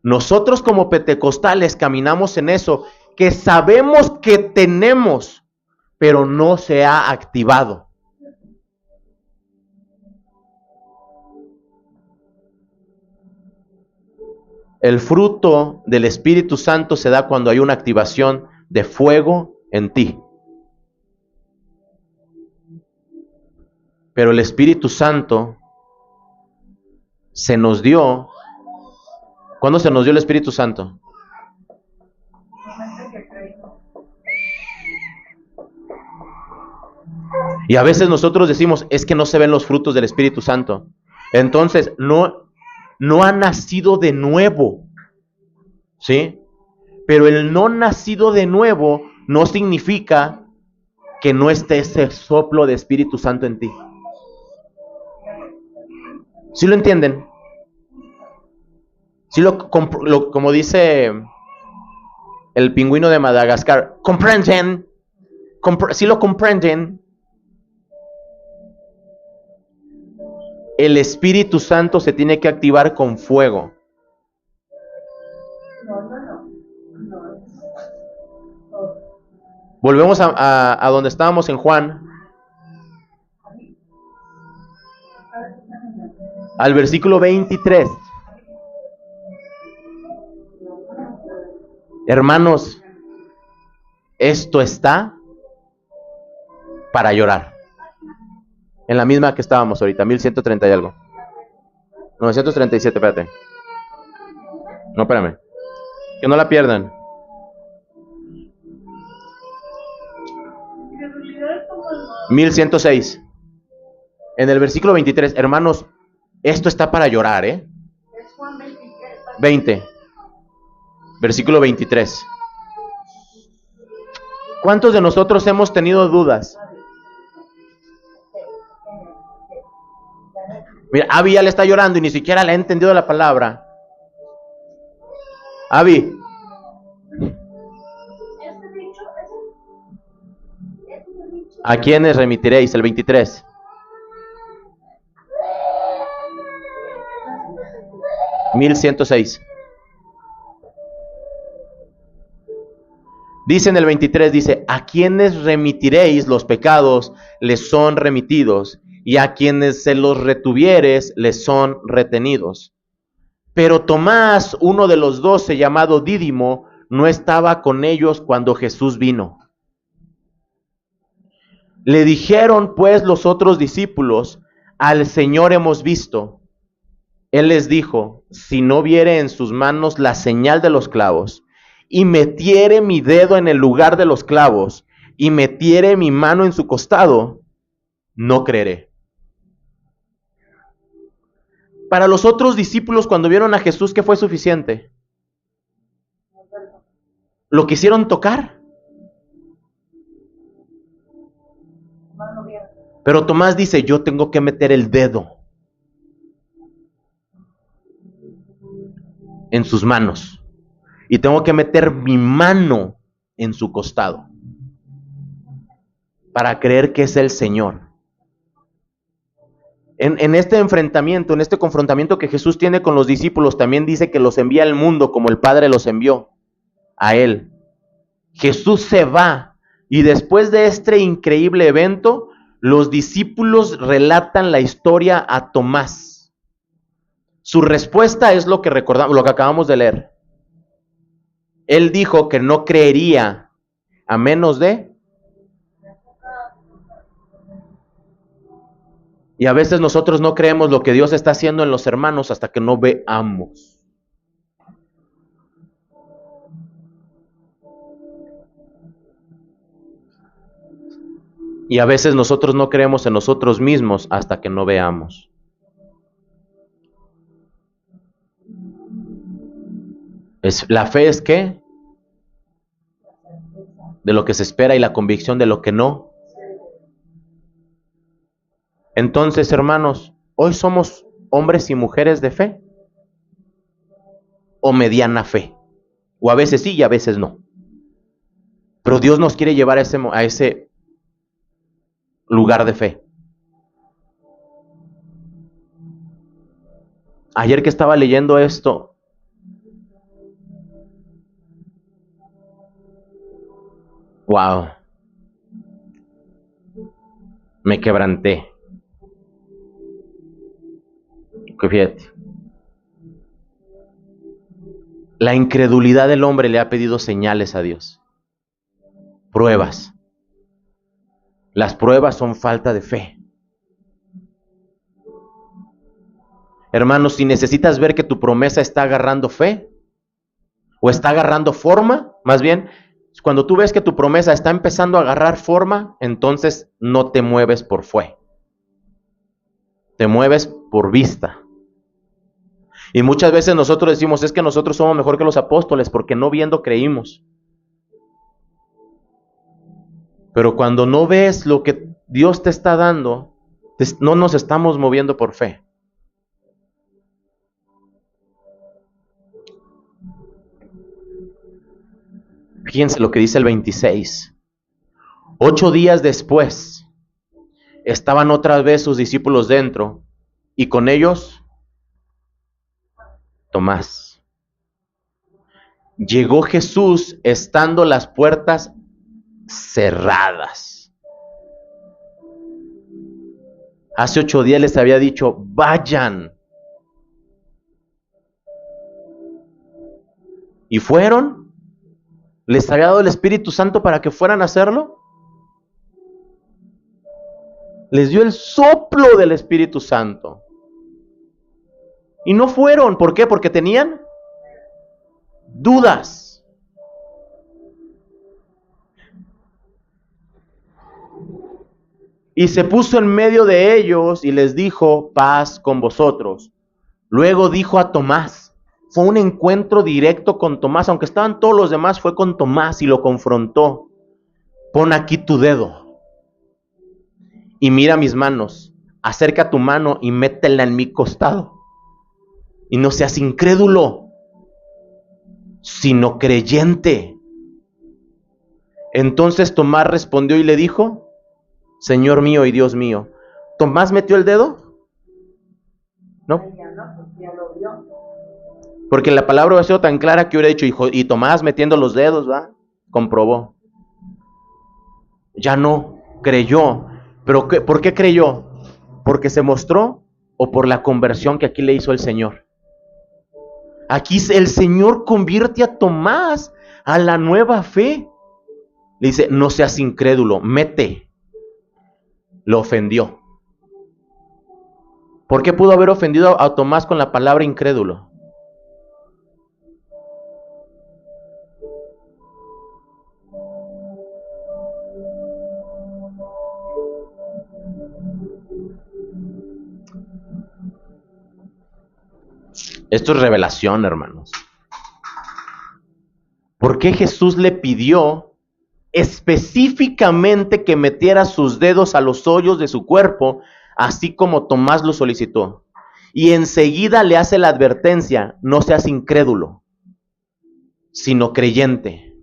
Nosotros como pentecostales caminamos en eso que sabemos que tenemos, pero no se ha activado. El fruto del Espíritu Santo se da cuando hay una activación de fuego en ti. Pero el Espíritu Santo se nos dio. ¿Cuándo se nos dio el Espíritu Santo? Y a veces nosotros decimos, es que no se ven los frutos del Espíritu Santo. Entonces, no ha nacido de nuevo. ¿Sí? Pero el no nacido de nuevo no significa que no esté ese soplo de Espíritu Santo en ti. ¿Sí lo entienden? ¿Sí como dice el pingüino de Madagascar, comprenden? ¿Sí lo comprenden? El Espíritu Santo se tiene que activar con fuego. Volvemos a donde estábamos en Juan. Al versículo 23. Hermanos, esto está para llorar. En la misma que estábamos ahorita, 1130 y algo. 937, espérate. No, espérame. Que no la pierdan. En 1106. En el versículo 23, hermanos, esto está para llorar, ¿eh? Es Juan 23. 20. Versículo 23. ¿Cuántos de nosotros hemos tenido dudas? Mira, Abby ya le está llorando y ni siquiera le ha entendido la palabra. Abby. ¿A quiénes remitiréis? El 23. (1106) Dice en el 23, dice, a quienes remitiréis los pecados, les son remitidos, y a quienes se los retuvieres, les son retenidos. Pero Tomás, uno de los 12, llamado Dídimo, no estaba con ellos cuando Jesús vino. Le dijeron pues los otros discípulos, al Señor hemos visto. Él les dijo, si no viere en sus manos la señal de los clavos, y metiere mi dedo en el lugar de los clavos, y metiere mi mano en su costado, no creeré. Para los otros discípulos, cuando vieron a Jesús, ¿qué fue suficiente? ¿Lo quisieron tocar? Pero Tomás dice, yo tengo que meter el dedo en sus manos y tengo que meter mi mano en su costado para creer que es el Señor. En este enfrentamiento, en este confrontamiento que Jesús tiene con los discípulos, también dice que los envía al mundo como el Padre los envió a Él. Jesús se va y después de este increíble evento, los discípulos relatan la historia a Tomás. Su respuesta es lo que recordamos, lo que acabamos de leer. Él dijo que no creería a menos de... Y a veces nosotros no creemos lo que Dios está haciendo en los hermanos hasta que no veamos. Y a veces nosotros no creemos en nosotros mismos hasta que no veamos. La fe es ¿qué? De lo que se espera y la convicción de lo que no. Entonces, hermanos, hoy somos hombres y mujeres de fe. o mediana fe. O a veces sí y a veces no. Pero Dios nos quiere llevar a ese lugar de fe. Ayer que estaba leyendo esto, wow, me quebranté. Que fíjate, la incredulidad del hombre le ha pedido señales a Dios, pruebas. Las pruebas son falta de fe. Hermanos, si necesitas ver que tu promesa está agarrando fe, o está agarrando forma, más bien, cuando tú ves que tu promesa está empezando a agarrar forma, entonces no te mueves por fe. Te mueves por vista. Y muchas veces nosotros decimos, es que nosotros somos mejor que los apóstoles, porque no viendo creímos. Pero cuando no ves lo que Dios te está dando, no nos estamos moviendo por fe. Fíjense lo que dice el 26. 8 días después, estaban otra vez sus discípulos dentro, y con ellos Tomás. Llegó Jesús estando las puertas cerradas. Hace 8 días les había dicho, vayan. Y fueron. ¿Les había dado el Espíritu Santo para que fueran a hacerlo? Les dio el soplo del Espíritu Santo. Y no fueron. ¿Por qué? Porque tenían dudas. Y se puso en medio de ellos y les dijo, paz con vosotros. Luego dijo a Tomás, fue un encuentro directo con Tomás, aunque estaban todos los demás, fue con Tomás y lo confrontó. Pon aquí tu dedo y mira mis manos, acerca tu mano y métela en mi costado. Y no seas incrédulo, sino creyente. Entonces Tomás respondió y le dijo, Señor mío y Dios mío. ¿Tomás metió el dedo? No. Porque la palabra ha sido tan clara que hubiera dicho, hijo, y Tomás metiendo los dedos, ¿va? Comprobó. Ya no, creyó. ¿Pero por qué creyó? ¿Porque se mostró o por la conversión que aquí le hizo el Señor? Aquí el Señor convierte a Tomás a la nueva fe. Le dice, no seas incrédulo, mete. Lo ofendió. ¿Por qué pudo haber ofendido a Tomás con la palabra incrédulo? Esto es revelación, hermanos. ¿Por qué Jesús le pidió específicamente que metiera sus dedos a los hoyos de su cuerpo, así como Tomás lo solicitó? Y enseguida le hace la advertencia, no seas incrédulo, sino creyente.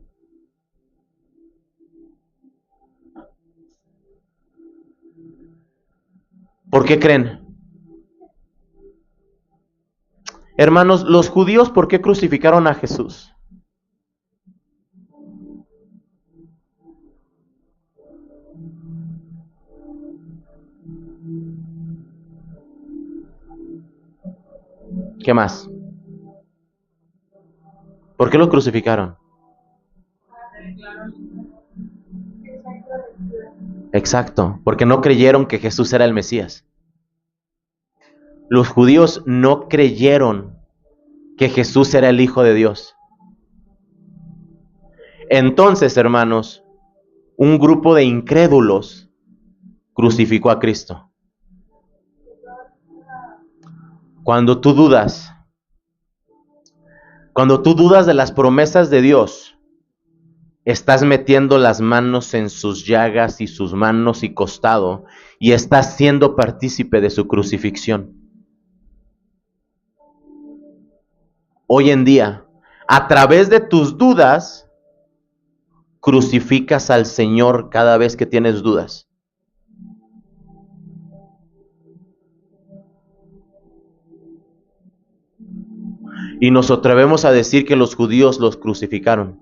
¿Por qué creen? Hermanos, los judíos, ¿por qué crucificaron a Jesús? ¿Qué más? ¿Por qué lo crucificaron? Exacto, porque no creyeron que Jesús era el Mesías. Los judíos no creyeron que Jesús era el Hijo de Dios. Entonces, hermanos, un grupo de incrédulos crucificó a Cristo. Cuando tú dudas de las promesas de Dios, estás metiendo las manos en sus llagas y sus manos y costado, y estás siendo partícipe de su crucifixión. hoy en día, a través de tus dudas, crucificas al Señor cada vez que tienes dudas. Y nos atrevemos a decir que los judíos los crucificaron.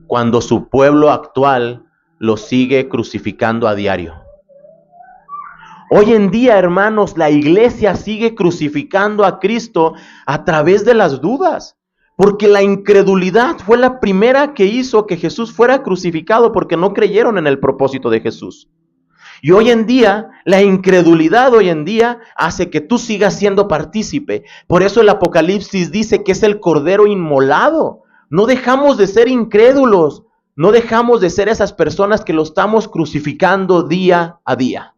Cuando su pueblo actual los sigue crucificando a diario. Hoy en día, hermanos, la iglesia sigue crucificando a Cristo a través de las dudas. Porque la incredulidad fue la primera que hizo que Jesús fuera crucificado, porque no creyeron en el propósito de Jesús. Y hoy en día, la incredulidad hoy en día hace que tú sigas siendo partícipe. Por eso el Apocalipsis dice que es el Cordero inmolado. No dejamos de ser incrédulos. No dejamos de ser esas personas que lo estamos crucificando día a día.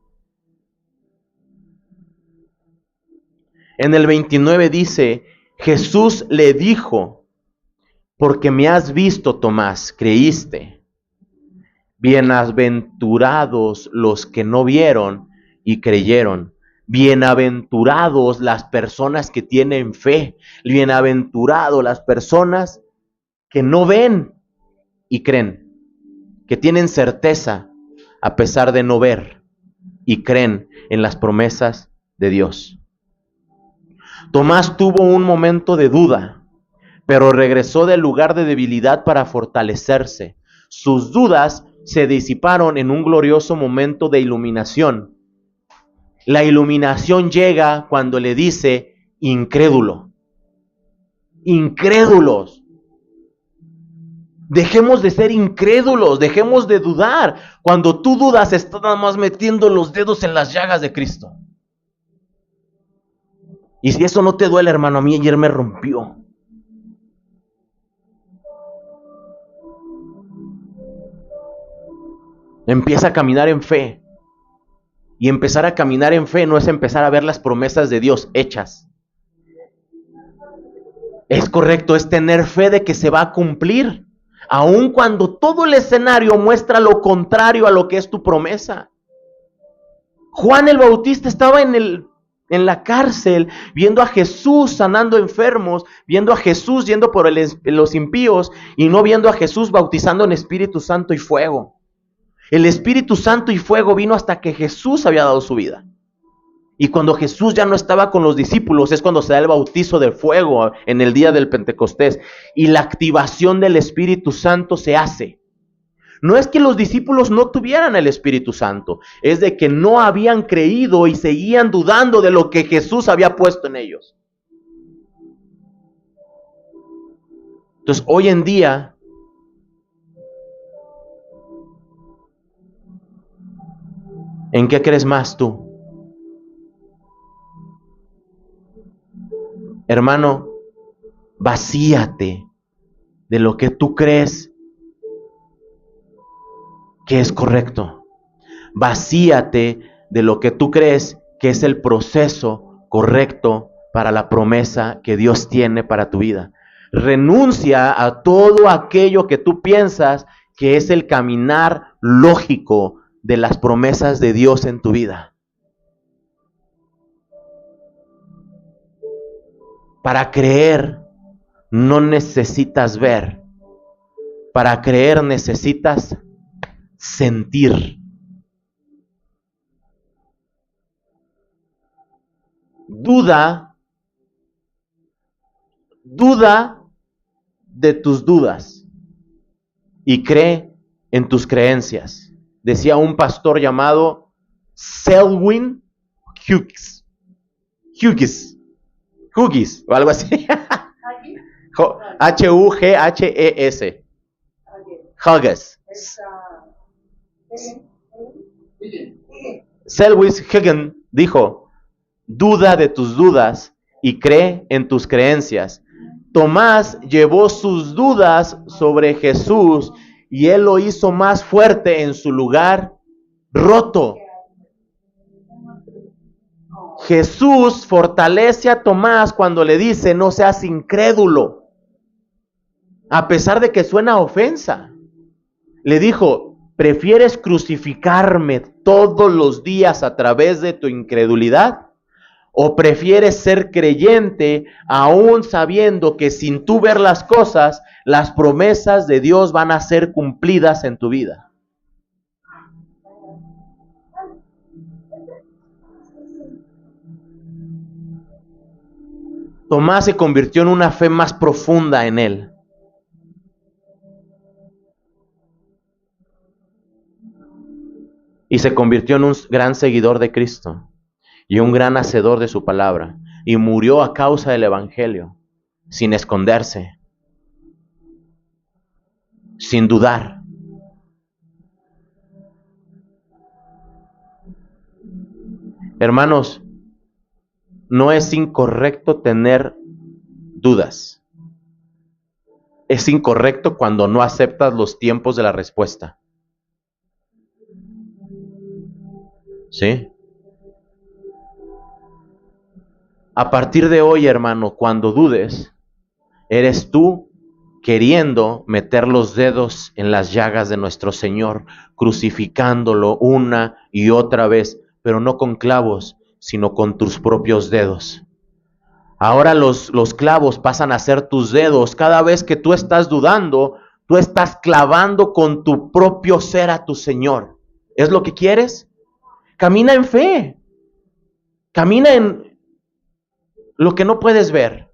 En el 29 dice, Jesús le dijo, porque me has visto, Tomás, creíste. Bienaventurados los que no vieron y creyeron. Bienaventurados las personas que tienen fe. Bienaventurados las personas que no ven y creen. Que tienen certeza a pesar de no ver y creen en las promesas de Dios. Tomás tuvo un momento de duda, pero regresó del lugar de debilidad para fortalecerse. Sus dudas se disiparon en un glorioso momento de iluminación. La iluminación llega cuando le dice, incrédulo. Incrédulos. Dejemos de ser incrédulos, dejemos de dudar. Cuando tú dudas, estás nada más metiendo los dedos en las llagas de Cristo. Y si eso no te duele, hermano, a mí ayer me rompió. Empieza a caminar en fe. Y empezar a caminar en fe no es empezar a ver las promesas de Dios hechas. Es correcto, es tener fe de que se va a cumplir. Aun cuando todo el escenario muestra lo contrario a lo que es tu promesa. Juan el Bautista estaba en la cárcel, viendo a Jesús sanando enfermos, viendo a Jesús yendo por los impíos y no viendo a Jesús bautizando en Espíritu Santo y fuego. El Espíritu Santo y fuego vino hasta que Jesús había dado su vida. Y cuando Jesús ya no estaba con los discípulos, es cuando se da el bautizo de fuego en el día del Pentecostés. Y la activación del Espíritu Santo se hace. No es que los discípulos no tuvieran el Espíritu Santo, es de que no habían creído y seguían dudando de lo que Jesús había puesto en ellos. Entonces, hoy en día, ¿en qué crees más tú? Hermano, vacíate de lo que tú crees que es correcto. Vacíate de lo que tú crees que es el proceso correcto para la promesa que Dios tiene para tu vida. Renuncia a todo aquello que tú piensas que es el caminar lógico de las promesas de Dios en tu vida. Para creer no necesitas ver. Para creer necesitas sentir. Duda de tus dudas y cree en tus creencias. Decía un pastor llamado Selwyn Hughes o algo así. H-U-G-H-E-S. Hughes. Selwyn Hughes dijo: duda de tus dudas y cree en tus creencias. Tomás llevó sus dudas sobre Jesús y él lo hizo más fuerte en su lugar roto. Jesús fortalece a Tomás cuando le dice: no seas incrédulo. A pesar de que suena ofensa. Le dijo: ¿prefieres crucificarme todos los días a través de tu incredulidad? ¿O prefieres ser creyente aún sabiendo que sin tú ver las cosas, las promesas de Dios van a ser cumplidas en tu vida? Tomás se convirtió en una fe más profunda en él. Y se convirtió en un gran seguidor de Cristo y un gran hacedor de su palabra. Y murió a causa del evangelio, sin esconderse, sin dudar. Hermanos, no es incorrecto tener dudas. Es incorrecto cuando no aceptas los tiempos de la respuesta. ¿Sí? A partir de hoy, hermano, cuando dudes, eres tú queriendo meter los dedos en las llagas de nuestro Señor, crucificándolo una y otra vez, pero no con clavos, sino con tus propios dedos. Ahora los clavos pasan a ser tus dedos. Cada vez que tú estás dudando, tú estás clavando con tu propio ser a tu Señor. ¿Es lo que quieres? Camina en fe. Camina en lo que no puedes ver.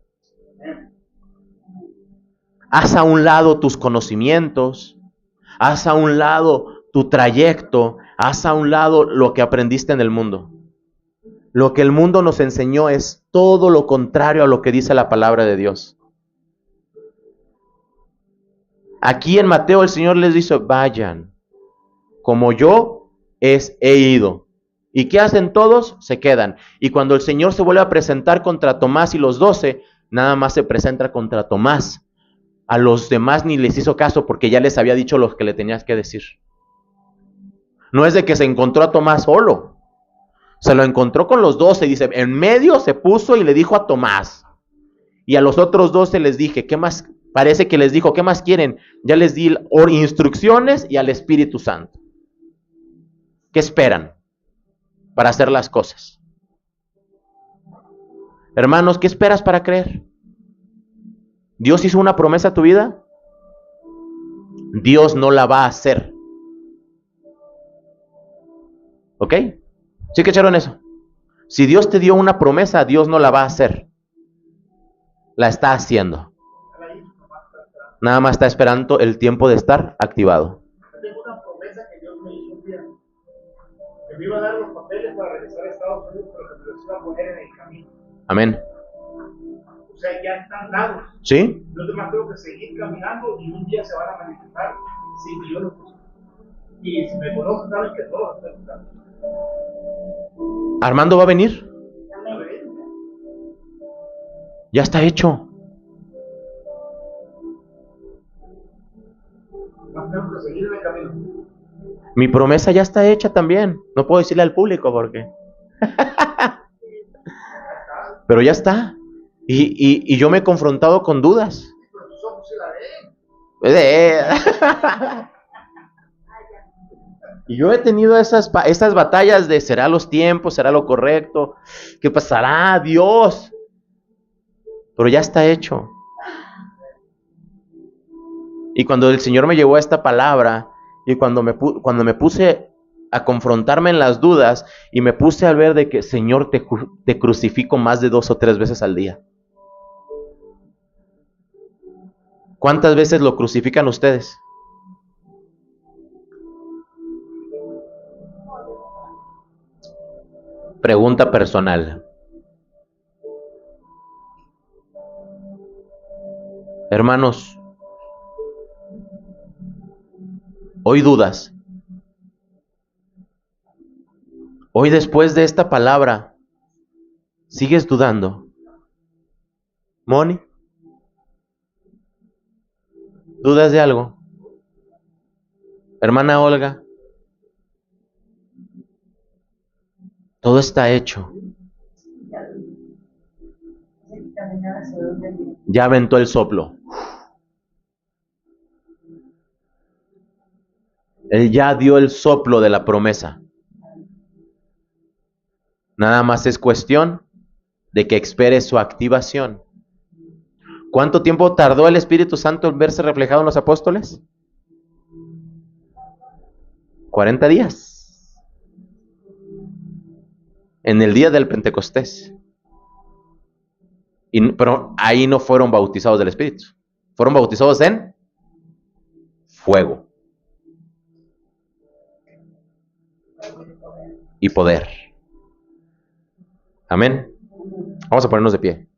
Haz a un lado tus conocimientos. Haz a un lado tu trayecto. Haz a un lado lo que aprendiste en el mundo. Lo que el mundo nos enseñó es todo lo contrario a lo que dice la palabra de Dios. Aquí en Mateo el Señor les dice, vayan, como yo he ido. ¿Y qué hacen todos? Se quedan. Y cuando el Señor se vuelve a presentar contra Tomás y los 12, nada más se presenta contra Tomás. A los demás ni les hizo caso porque ya les había dicho lo que le tenías que decir. No es de que se encontró a Tomás solo. Se lo encontró con los 12, dice, en medio se puso y le dijo a Tomás. Y a los otros 12 les dije, ¿qué más? Parece que les dijo, ¿qué más quieren? Ya les di instrucciones y al Espíritu Santo. ¿Qué esperan para hacer las cosas? Hermanos, ¿qué esperas para creer? ¿Dios hizo una promesa a tu vida? Dios no la va a hacer. ¿Ok? ¿Sí que echaron eso? Si Dios te dio una promesa, Dios no la va a hacer. La está haciendo. Nada más está esperando el tiempo de estar activado. Tengo una promesa que Dios me hizo un día. Que me iba a dar los papeles para regresar a Estados Unidos, pero que me los iba a poner en el camino. Amén. O sea, ya están dados. ¿Sí? Yo además tengo que seguir caminando y un día se van a manifestar sin que yo los busque. Y si me conocen, saben que todos están buscando. ¿Armando va a venir? Ya está hecho. Más tengo que seguir en el camino. Mi promesa ya está hecha también. No puedo decirle al público porque. Pero ya está. Y yo me he confrontado con dudas. Pero tus ojos se la ven. Y yo he tenido esas batallas de ¿será los tiempos? ¿Será lo correcto? ¿Qué pasará? Dios. Pero ya está hecho. Y cuando el Señor me llevó a esta palabra, y cuando me puse a confrontarme en las dudas, y me puse a ver de que, Señor, te crucifico más de 2 o 3 veces al día. ¿Cuántas veces lo crucifican ustedes? Pregunta personal. Hermanos, hoy dudas. Hoy después de esta palabra, ¿sigues dudando? ¿Moni? ¿Dudas de algo? Hermana Olga. Todo está hecho. Ya aventó el soplo. Él ya dio el soplo de la promesa. Nada más es cuestión de que espere su activación. ¿Cuánto tiempo tardó el Espíritu Santo en verse reflejado en los apóstoles? 40 días. En el día del Pentecostés. Pero ahí no fueron bautizados del Espíritu. Fueron bautizados en fuego y poder. Amén. Vamos a ponernos de pie.